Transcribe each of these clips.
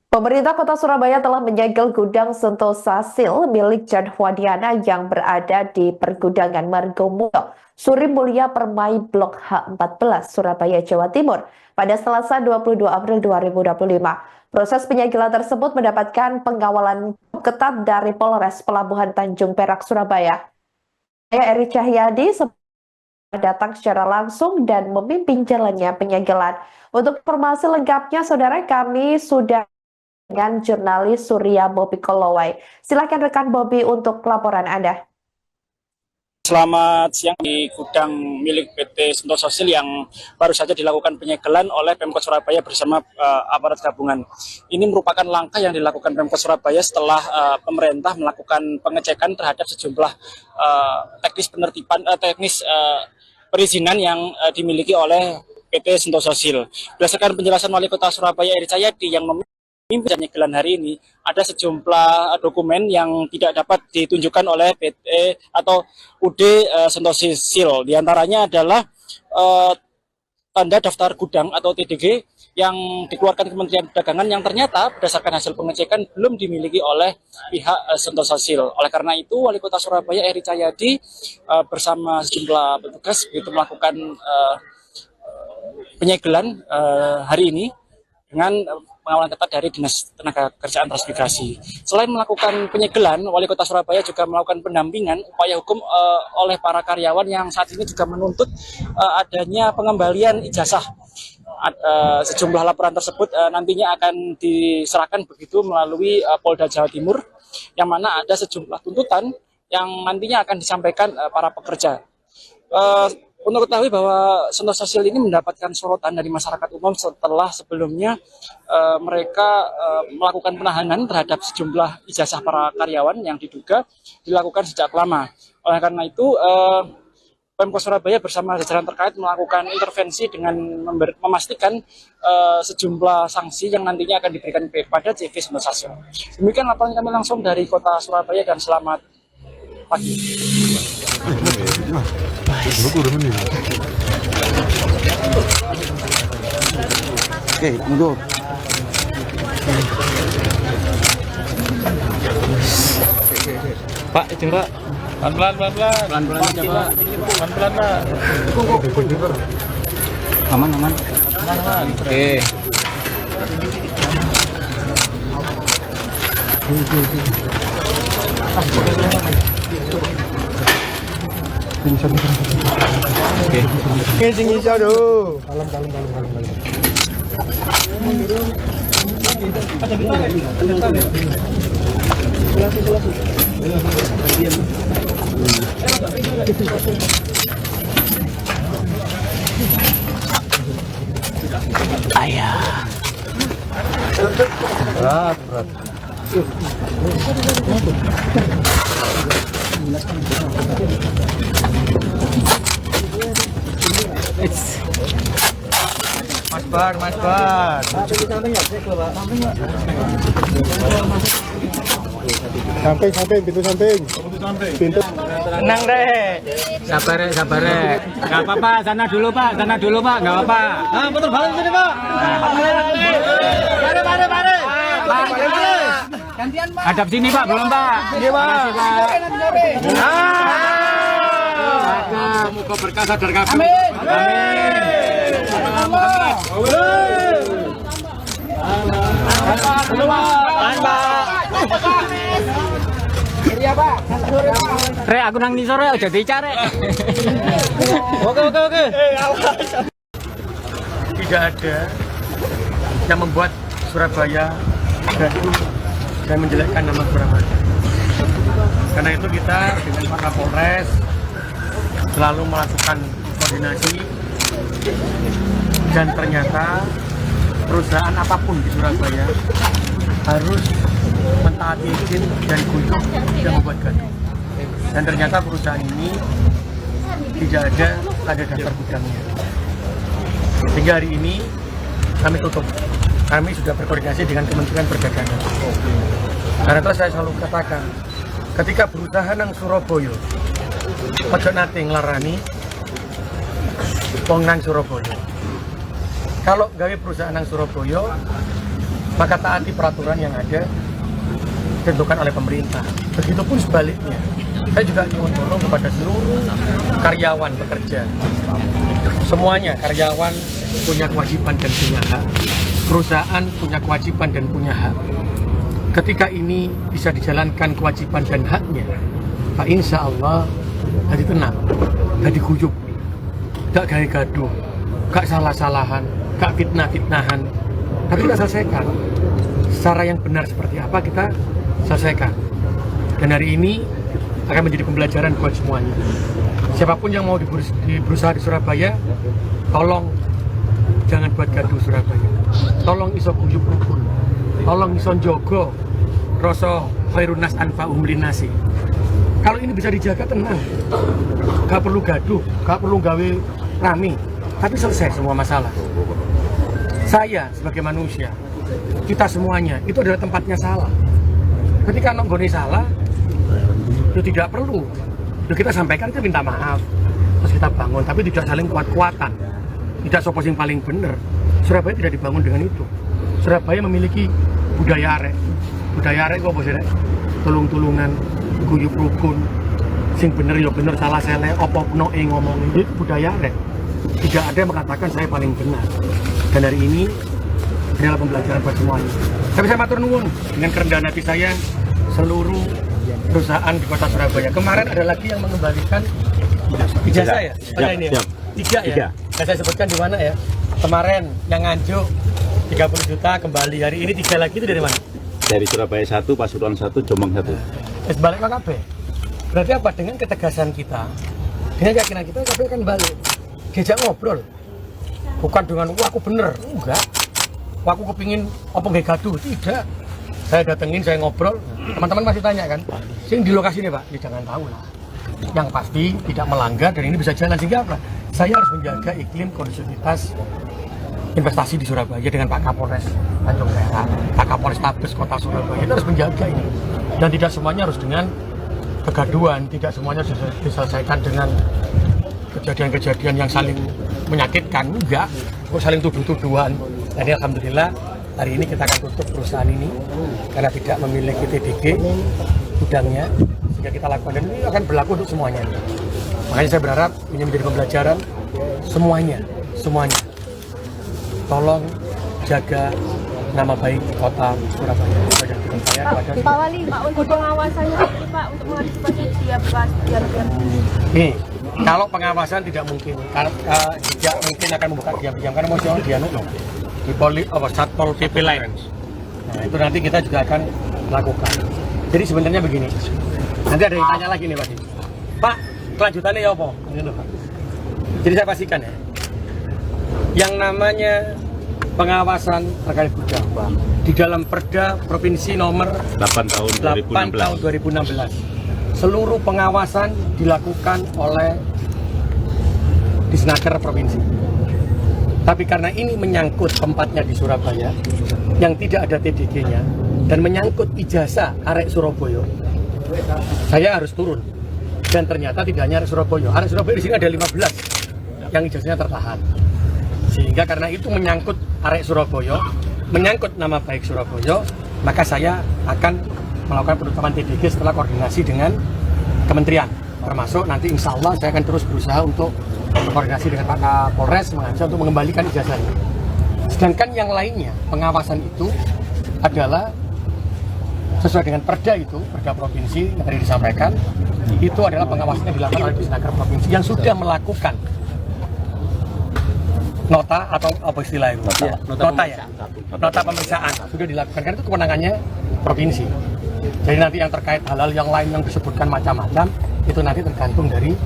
Pemerintah Kota Surabaya telah menyegel gudang Sentosa Sil milik Jan Huadiana yang berada di Pergudangan Margomulyo, Suri Mulia Permai Blok H14, Surabaya, Jawa Timur, pada Selasa 22 April 2025. Proses penyegelan tersebut mendapatkan pengawalan ketat dari Polres Pelabuhan Tanjung Perak, Surabaya. Saya Eri Cahyadi datang secara langsung dan memimpin jalannya penyegelan. Untuk informasi lengkapnya, saudara, kami sudah dengan jurnalis Surya Bobi Kolowai. Silakan rekan Bobi untuk laporan Anda. Selamat siang. Di gudang milik PT Sentosa Sil yang baru saja dilakukan penyegelan oleh Pemkot Surabaya bersama aparat gabungan. Ini merupakan langkah yang dilakukan Pemkot Surabaya setelah pemerintah melakukan pengecekan terhadap sejumlah teknis perizinan yang dimiliki oleh PT Sentosa Sil. Berdasarkan penjelasan Wali Kota Surabaya Eri Cahyadi yang memimpin penyegelan hari ini, ada sejumlah dokumen yang tidak dapat ditunjukkan oleh PT atau UD Sentosa Sil. Di antaranya adalah tanda daftar gudang atau TDG yang dikeluarkan Kementerian Perdagangan yang ternyata berdasarkan hasil pengecekan belum dimiliki oleh pihak Sentosa Sil. Oleh karena itu, Wali Kota Surabaya Eri Cahyadi bersama sejumlah petugas begitu melakukan penyegelan hari ini dengan pengawalan ketat dari Dinas Tenaga Kerjaan Transmigrasi. Selain melakukan penyegelan, Wali Kota Surabaya juga melakukan pendampingan upaya hukum oleh para karyawan yang saat ini juga menuntut adanya pengembalian ijazah. Sejumlah laporan tersebut nantinya akan diserahkan begitu melalui Polda Jawa Timur, yang mana ada sejumlah tuntutan yang nantinya akan disampaikan para pekerja. Untuk ketahui bahwa Sentosa Sil ini mendapatkan sorotan dari masyarakat umum setelah sebelumnya mereka melakukan penahanan terhadap sejumlah ijazah para karyawan yang diduga dilakukan sejak lama. Oleh karena itu, Pemkot Surabaya bersama jajaran terkait melakukan intervensi dengan memastikan sejumlah sanksi yang nantinya akan diberikan kepada CV Sentosa Sil. Demikian laporan kami langsung dari Kota Surabaya dan selamat pagi. Oke, mundur. Pak, izin Pak. Pelan-pelan aja Pak. Pelan-pelan Pak. Aman. Oke. Oke, tinggi jauh. Ayah. Berat. Mas Bar. Samping, pintu samping. Pintu. Tenang deh. Sabar. Enggak apa-apa, sana dulu Pak, enggak apa-apa. Ah, putar balik sini Pak. Mari. Gantian Pak. Hadap sini Pak, belum Pak. Iya Pak. Semoga berkah sadar kabeh. Amin. Rek, aku nang ngisor ya, aja dicari. Oke. Tidak ada yang membuat Surabaya gaduh dan menjelekkan nama Surabaya. Karena itu kita dengan Pak Kapolres selalu melakukan koordinasi, dan ternyata perusahaan apapun di Surabaya harus mentaati izin dan kunjung tidak membuat gaduh. Dan ternyata perusahaan ini tidak ada tanda daftar gudangnya. Sehingga hari ini kami tutup. Kami sudah berkoordinasi dengan Kementerian Perdagangan. Karena itu saya selalu katakan, ketika berusaha nang Surabaya, ojo nate nglarani wong nang Surabaya. Kalau gawe perusahaan nang Surabaya, maka taati peraturan yang ada ditentukan oleh pemerintah. Begitupun sebaliknya, saya juga ingin dorong kepada seluruh karyawan bekerja. Semuanya karyawan punya kewajiban dan punya hak. Perusahaan punya kewajiban dan punya hak. Ketika ini bisa dijalankan kewajiban dan haknya, Pak insya Allah hati tenang, hati guyup, gak gaya gaduh, gak salah-salahan, gak fitnah-fitnahan, tapi kita selesaikan. Cara yang benar seperti apa kita selesaikan. Dan hari ini akan menjadi pembelajaran buat semuanya. Siapapun yang mau berusaha di Surabaya, tolong jangan buat gaduh Surabaya. Tolong iso guyub rukun. Tolong iso njogo rasa khairun nas anfa'uhum linnasi. Kalau ini bisa dijaga, tenang. Gak perlu gaduh, gak perlu gawe rame, tapi selesai semua masalah. Saya sebagai manusia, kita semuanya itu adalah tempatnya salah. Ketika nonggone salah, itu tidak perlu. Itu kita sampaikan, kita minta maaf, terus kita bangun, tapi tidak saling kuat-kuatan. Tidak sopo sing paling bener. Surabaya tidak dibangun dengan itu. Surabaya memiliki budaya arek. Budaya arek kok bos arek? Tulung-tulungan, guyub rukun, sing bener ya bener, salah sele, opo noe ngomong. Itu budaya arek. Tidak ada yang mengatakan saya paling benar. Dan hari ini adalah pembelajaran buat semuanya. Tapi saya matur nuwun dengan kerendahan hati saya seluruh perusahaan di kota Surabaya. Kemarin ada lagi yang mengembalikan ijazah ya? Pada ini ya? Tiga ya? Nah, saya sebutkan di mana ya? Kemarin yang Nganjuk 30 juta kembali. Hari ini 3 lagi, itu dari mana? Dari Surabaya 1, Pasuruan 1, Jombang 1. Balik ke KB. Berarti apa? Dengan ketegasan kita, dengan keyakinan kita, KB akan balik. Diajak ngobrol. Bukan dengan, wah aku bener. Enggak. Wah aku kepingin apa nggak gaduh. Tidak. Saya datengin, saya ngobrol. Teman-teman masih tanya kan, sing di lokasi ini Pak, ya jangan tahu lah. Yang pasti tidak melanggar dan ini bisa jalan. Sehingga apa? Saya harus menjaga iklim kondusivitas investasi di Surabaya dengan Pak Kapolres Tanjung Perak, Pak Kapolres Tabes Kota Surabaya. Itu harus menjaga ini. Dan tidak semuanya harus dengan kegaduhan, tidak semuanya harus diselesaikan dengan kejadian-kejadian yang saling menyakitkan. Enggak, kok saling tuduh-tuduhan. Jadi alhamdulillah hari ini kita akan tutup perusahaan ini karena tidak memiliki TDG gudangnya, sehingga kita lakukan, dan ini akan berlaku untuk semuanya. Makanya saya berharap ini menjadi pembelajaran semuanya. Tolong jaga nama baik kota Surabaya. Pak Wali, Pak, untuk pengawasannya Pak, untuk mengantisipasi diam. Nih, kalau pengawasan tidak mungkin, tidak mungkin akan membuka diam-diam karena mau dia di Satpol PP lain. Nah, itu nanti kita juga akan lakukan. Jadi sebenarnya begini, nanti ada yang tanya lagi nih Pak, kelanjutannya ya apa? Jadi saya pastikan ya, yang namanya pengawasan terkait gudang di dalam Perda Provinsi nomor 8 tahun 2016. Seluruh pengawasan dilakukan oleh Disnaker Provinsi. Tapi karena ini menyangkut tempatnya di Surabaya yang tidak ada TDG-nya dan menyangkut ijazah arek Surabaya, saya harus turun. Dan ternyata tidak hanya arek Surabaya di sini ada 15 yang ijazahnya tertahan. Sehingga karena itu menyangkut arek Surabaya, menyangkut nama baik Surabaya, maka saya akan melakukan penutupan TDG setelah koordinasi dengan kementerian. Termasuk nanti insya Allah saya akan terus berusaha untuk berkoordinasi dengan Pak Kapolres mengajak untuk mengembalikan ijazahnya. Sedangkan yang lainnya, pengawasan itu adalah sesuai dengan perda itu, perda provinsi yang tadi disampaikan, itu adalah pengawasannya dilakukan oleh Disnaker Provinsi yang sudah melakukan nota atau apa istilah itu? Nota pemeriksaan sudah dilakukan, karena itu kewenangannya provinsi. Jadi nanti yang terkait hal-hal yang lain yang disebutkan macam-macam itu nanti tergantung dari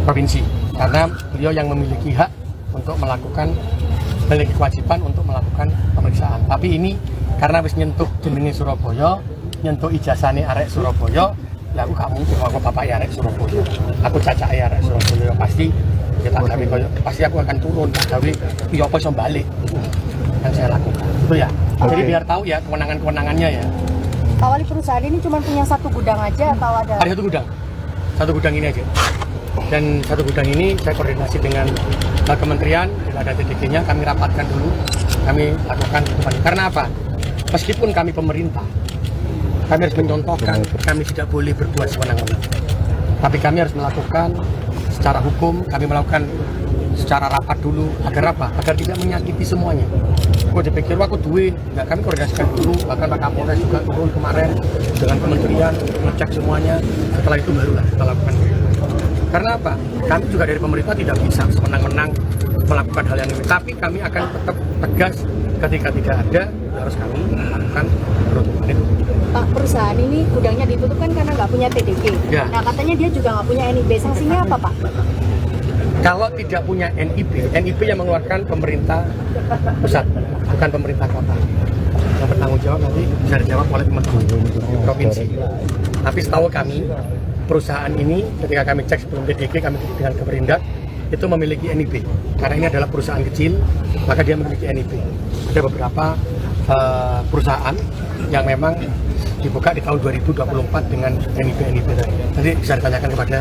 provinsi, karena beliau yang memiliki hak untuk melakukan, memiliki kewajiban untuk melakukan pemeriksaan. Tapi ini karena wis nyentuh jenenge Surabaya, nyentuh ijazahnya arek Surabaya, ya aku gak mungkin aku bapak arek Surabaya, aku cacak arek Surabaya, pasti kita gawe koyo, pasti aku akan turun gawe yo apa iso balik. Yang saya lakukan itu ya. Jadi biar tahu ya kewenangannya ya. Pak Wali, perusahaan ini cuma punya satu gudang aja atau ada? Ada satu gudang ini aja. Dan satu gudang ini saya koordinasi dengan kementerian, ada TDG-nya, kami rapatkan dulu kami lakukan tutupan. Karena apa? Meskipun kami pemerintah, kami harus mencontohkan kami tidak boleh berbuat sewenang-wenang. Tapi kami harus melakukan secara hukum, kami melakukan secara rapat dulu. Agar apa? Agar tidak menyakiti semuanya. Aku dipikir aku duit, nggak, kami koordinasikan dulu. Bahkan Pak Kapolres juga turun kemarin dengan kementerian, ngecek semuanya. Setelah itu barulah kita lakukan. Karena apa? Kami juga dari pemerintah tidak bisa semenang-menang melakukan hal yang ini. Tapi kami akan tetap tegas ketika tidak ada, harus kami lakukan penutupan itu. Pak, perusahaan ini gudangnya ditutup kan karena nggak punya TDG. Ya. Nah, katanya dia juga nggak punya NIB. Sanksinya apa, Pak? Kalau tidak punya NIB yang mengeluarkan pemerintah pusat, bukan pemerintah kota. Yang bertanggung jawab nanti bisa dijawab oleh teman-teman provinsi. Tapi setahu kami, perusahaan ini ketika kami cek sebelum TDG, kami dengan Keperindak, itu memiliki NIB. Karena ini adalah perusahaan kecil, maka dia memiliki NIB. Ada beberapa perusahaan yang memang dibuka di tahun 2024 dengan NIB tadi. Nanti bisa ditanyakan kepada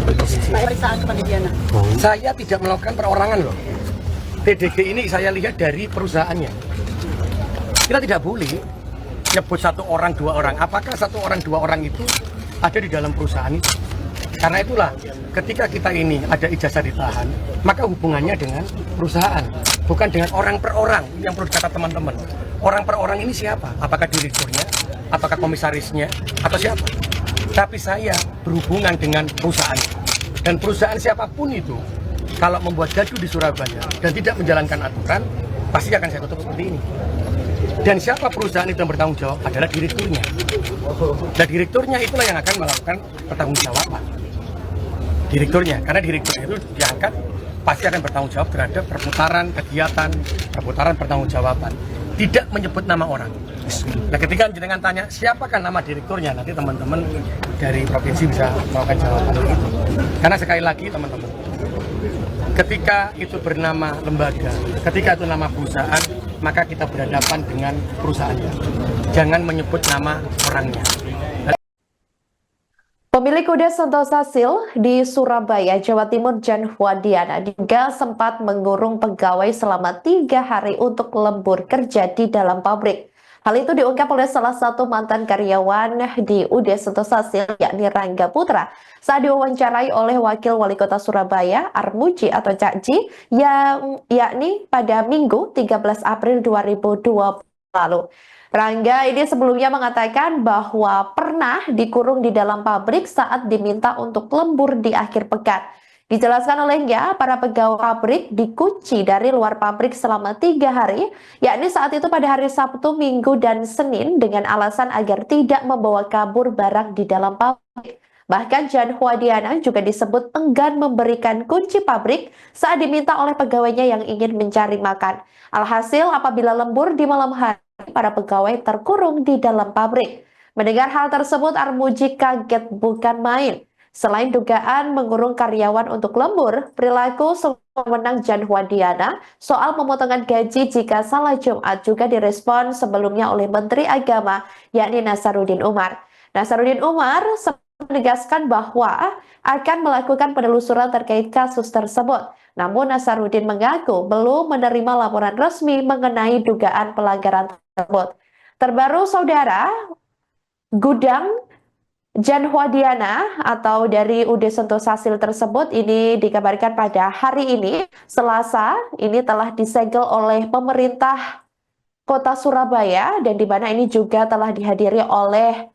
provinsi. Pemeriksaan kepada Diana. Saya tidak melakukan perorangan loh. TDG ini saya lihat dari perusahaannya. Kita tidak boleh nyebut satu orang, dua orang. Apakah satu orang, dua orang itu ada di dalam perusahaan itu? Karena itulah, ketika kita ini ada ijazah ditahan, maka hubungannya dengan perusahaan, bukan dengan orang per orang yang perlu dikata teman-teman. Orang per orang ini siapa? Apakah direkturnya, apakah komisarisnya, atau siapa? Tapi saya berhubungan dengan perusahaan. Dan perusahaan siapapun itu, kalau membuat gaduh di Surabaya dan tidak menjalankan aturan, pasti akan saya tutup seperti ini. Dan siapa perusahaan itu yang bertanggung jawab adalah direkturnya. Dan direkturnya itulah yang akan melakukan pertanggungjawaban. Direkturnya, karena direkturnya itu diangkat pasti akan bertanggung jawab terhadap perputaran kegiatan, perputaran pertanggungjawaban. Tidak menyebut nama orang. Nah, ketika jenengan tanya siapakah nama direkturnya, nanti teman-teman dari provinsi bisa melakukan jawaban itu. Karena sekali lagi teman-teman, ketika itu bernama lembaga, ketika itu nama perusahaan, maka kita berhadapan dengan perusahaannya. Jangan menyebut nama orangnya. Pemilik kuda Sentosa Sil di Surabaya, Jawa Timur, Jan Huadiana juga sempat mengurung pegawai selama 3 hari untuk lembur kerja di dalam pabrik. Hal itu diungkap oleh salah satu mantan karyawan di UD Sentosa Sil, yakni Rangga Putra, saat diwawancarai oleh Wakil Wali Kota Surabaya, Armuji atau Cak Ji, yakni pada Minggu 13 April 2020 lalu. Rangga ini sebelumnya mengatakan bahwa pernah dikurung di dalam pabrik saat diminta untuk lembur di akhir pekan. Dijelaskan olehnya, para pegawai pabrik dikunci dari luar pabrik selama 3 hari, yakni saat itu pada hari Sabtu, Minggu, dan Senin dengan alasan agar tidak membawa kabur barang di dalam pabrik. Bahkan Jan Huadiana juga disebut enggan memberikan kunci pabrik saat diminta oleh pegawainya yang ingin mencari makan. Alhasil apabila lembur di malam hari, para pegawai terkurung di dalam pabrik. Mendengar hal tersebut, Armuji kaget bukan main. Selain dugaan mengurung karyawan untuk lembur, perilaku sewenang Jan Huadiana soal pemotongan gaji jika salah Jumat juga direspon sebelumnya oleh Menteri Agama, yakni Nasaruddin Umar. Nasaruddin Umar menegaskan bahwa akan melakukan penelusuran terkait kasus tersebut. Namun Nasaruddin mengaku belum menerima laporan resmi mengenai dugaan pelanggaran tersebut. Terbaru, saudara, gudang Jan Huadiana atau dari UD Sentosa Sil tersebut ini dikabarkan pada hari ini, Selasa, ini telah disegel oleh pemerintah Kota Surabaya, dan di mana ini juga telah dihadiri oleh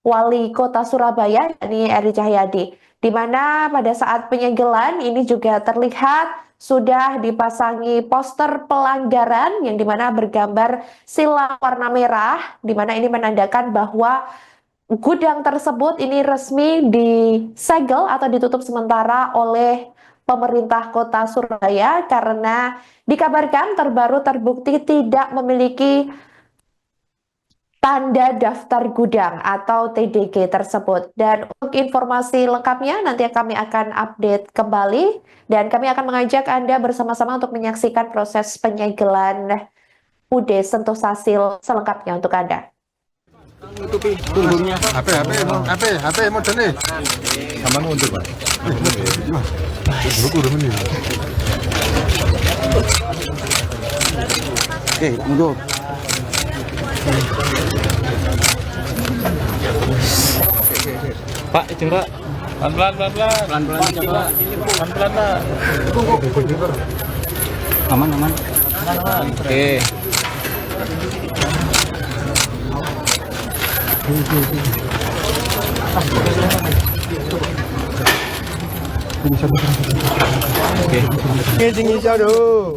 Wali Kota Surabaya, yakni Eri Cahyadi. Di mana pada saat penyegelan ini juga terlihat sudah dipasangi poster pelanggaran yang dimana bergambar silang warna merah, di mana ini menandakan bahwa gudang tersebut ini resmi disegel atau ditutup sementara oleh pemerintah Kota Surabaya karena dikabarkan terbaru terbukti tidak memiliki tanda daftar gudang atau TDG tersebut. Dan untuk informasi lengkapnya nanti kami akan update kembali dan kami akan mengajak Anda bersama-sama untuk menyaksikan proses penyegelan UD Sentosa Sil selengkapnya untuk Anda. Tutupi punggungnya. HP modalnya. Sama untuk Pak. Dulu udah menit. Oke, monggo. Pak, izin Pak. Pelan-pelan, pelan-pelan. Pelan-pelan aja Pak. Pelan-pelan Pak. Aman, aman. Oke. Tinggi dulu.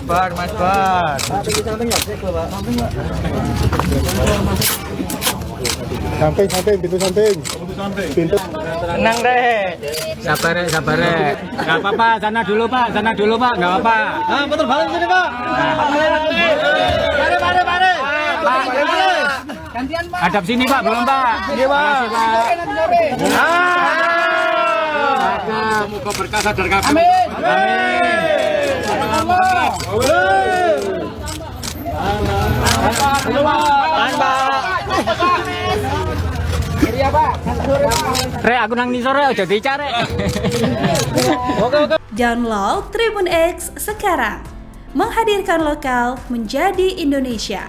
Mas Bar. Samping, pintu samping. Pintu. Tenang deh. Sabar rek. Nggak apa-apa, sana dulu pak, nggak apa-apa. Ah, putar balik sini, Pak. Mari. Gantian, Pak. Hadap sini pak, belum pak. Iya, Pak. Semoga berkah sadar kabeh. Amin. Rek, aku nang nisor aja dicari. Download Tribun X sekarang. Menghadirkan lokal menjadi Indonesia.